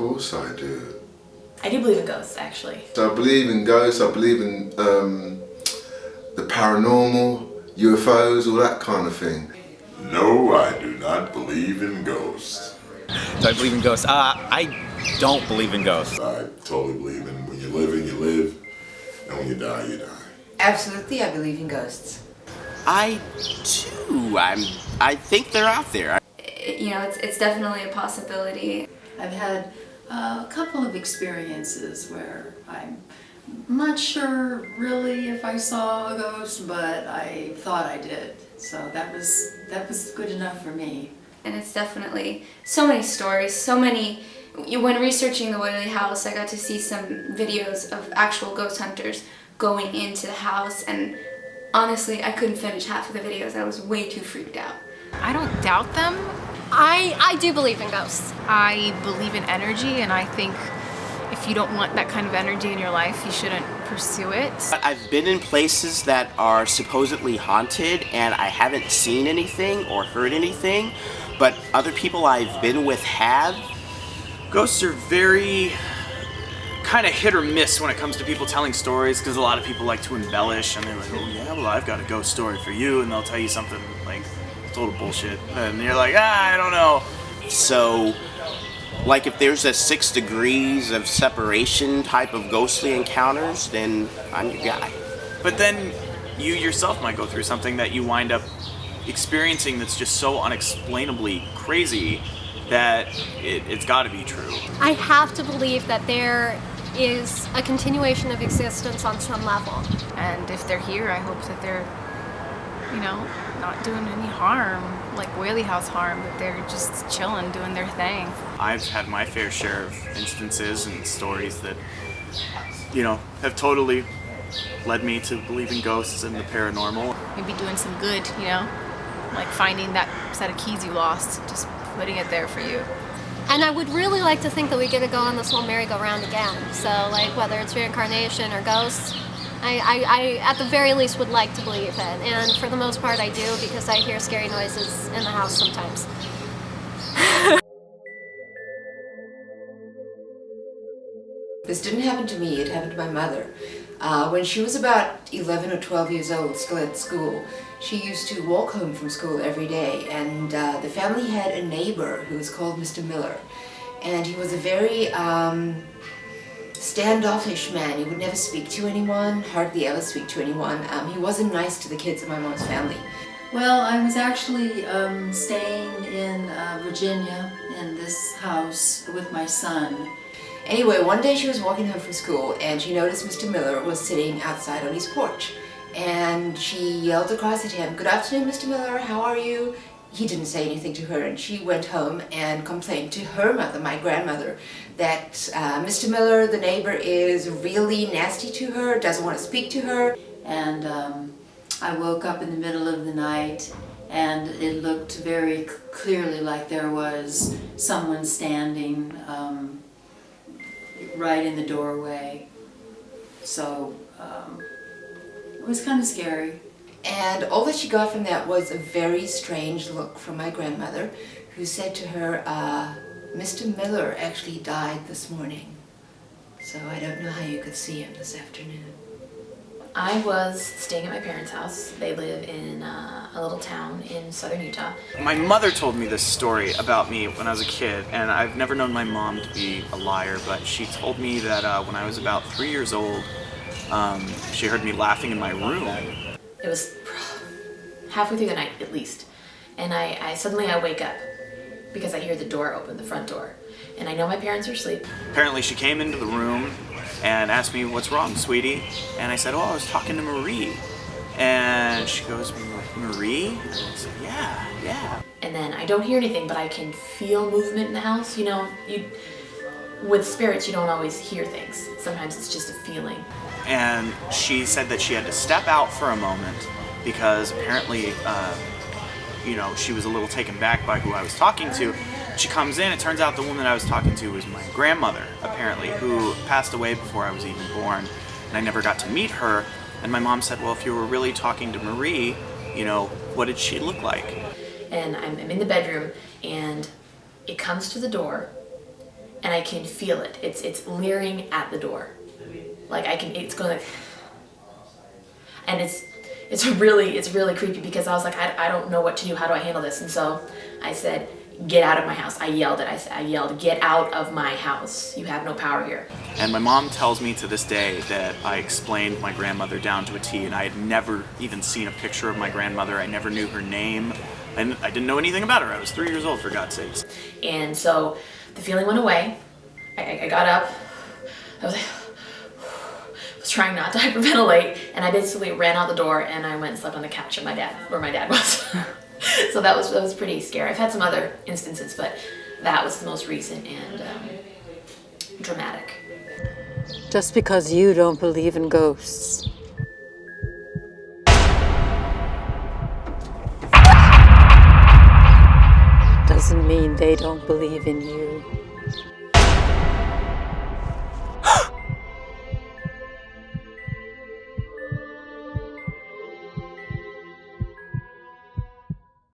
course I do. I do believe in ghosts, actually. So I believe in ghosts, I believe in the paranormal, UFOs, all that kind of thing. No, I do not believe in ghosts. Do I believe in ghosts? I don't believe in ghosts. I totally believe in when you're living, you live, and when you die, you die. Absolutely, I believe in ghosts. I too. I think they're out there. You know, it's definitely a possibility. I've had a couple of experiences where I'm not sure really if I saw a ghost, but I thought I did. So that was good enough for me. And it's definitely so many stories, so many. When researching the Whaley House, I got to see some videos of actual ghost hunters going into the house, and honestly, I couldn't finish half of the videos. I was way too freaked out. I don't doubt them. I do believe in ghosts. I believe in energy, and I think if you don't want that kind of energy in your life, you shouldn't pursue it. I've been in places that are supposedly haunted, and I haven't seen anything or heard anything, but other people I've been with have. Ghosts are very kind of hit or miss when it comes to people telling stories, because a lot of people like to embellish, and they're like, oh yeah, well I've got a ghost story for you, and they'll tell you something like total bullshit, and you're like, I don't know. So, like if there's a 6 degrees of separation type of ghostly encounters, then I'm your guy. But then you yourself might go through something that you wind up experiencing that's just so unexplainably crazy that it's got to be true. I have to believe that there is a continuation of existence on some level. And if they're here, I hope that they're, you know, not doing any harm, like Whaley House harm, that they're just chilling, doing their thing. I've had my fair share of instances and stories that, you know, have totally led me to believe in ghosts and the paranormal. Maybe doing some good, you know, like finding that set of keys you lost, just putting it there for you. And I would really like to think that we get to go on this whole merry-go-round again. So, like, whether it's reincarnation or ghosts, I at the very least would like to believe it. And for the most part I do, because I hear scary noises in the house sometimes. This didn't happen to me, it happened to my mother. When she was about 11 or 12 years old, still at school, she used to walk home from school every day, and the family had a neighbor who was called Mr. Miller. And he was a very standoffish man. He would never speak to anyone, hardly ever speak to anyone. He wasn't nice to the kids in my mom's family. Well, I was actually staying in Virginia in this house with my son. Anyway, one day she was walking home from school and she noticed Mr. Miller was sitting outside on his porch. And she yelled across at him, "Good afternoon, Mr. Miller, how are you?" He didn't say anything to her, and she went home and complained to her mother, my grandmother, that Mr. Miller, the neighbor, is really nasty to her, doesn't want to speak to her. And I woke up in the middle of the night, and it looked very clearly like there was someone standing right in the doorway. So it was kind of scary. And all that she got from that was a very strange look from my grandmother, who said to her, Mr. Miller actually died this morning. So I don't know how you could see him this afternoon. I was staying at my parents' house. They live in a little town in southern Utah. My mother told me this story about me when I was a kid, and I've never known my mom to be a liar, but she told me that when I was about 3 years old, she heard me laughing in my room. It was halfway through the night, at least, and I suddenly wake up because I hear the door open, the front door, and I know my parents are asleep. Apparently she came into the room and asked me, "What's wrong, sweetie?" And I said, "Oh, I was talking to Marie." And she goes, "Marie?" And I said, yeah. And then I don't hear anything, but I can feel movement in the house. You know, with spirits, you don't always hear things. Sometimes it's just a feeling. And she said that she had to step out for a moment because apparently, you know, she was a little taken back by who I was talking to. She comes in, it turns out the woman I was talking to was my grandmother, apparently, who passed away before I was even born, and I never got to meet her. And my mom said, "Well, if you were really talking to Marie, you know, what did she look like?" And I'm in the bedroom, and it comes to the door, and I can feel it. It's leering at the door. Like it's going, and it's really creepy because I was like, I don't know what to do. How do I handle this? And so I said, get out of my house. I yelled, get out of my house. You have no power here. And my mom tells me to this day that I explained my grandmother down to a T, and I had never even seen a picture of my grandmother. I never knew her name, and I didn't know anything about her. I was 3 years old, for God's sakes. And so the feeling went away. I got up. I was like, was trying not to hyperventilate, and I basically ran out the door and I went and slept on the couch where my dad was. So that was pretty scary. I've had some other instances, but that was the most recent and dramatic. Just because you don't believe in ghosts doesn't mean they don't believe in you.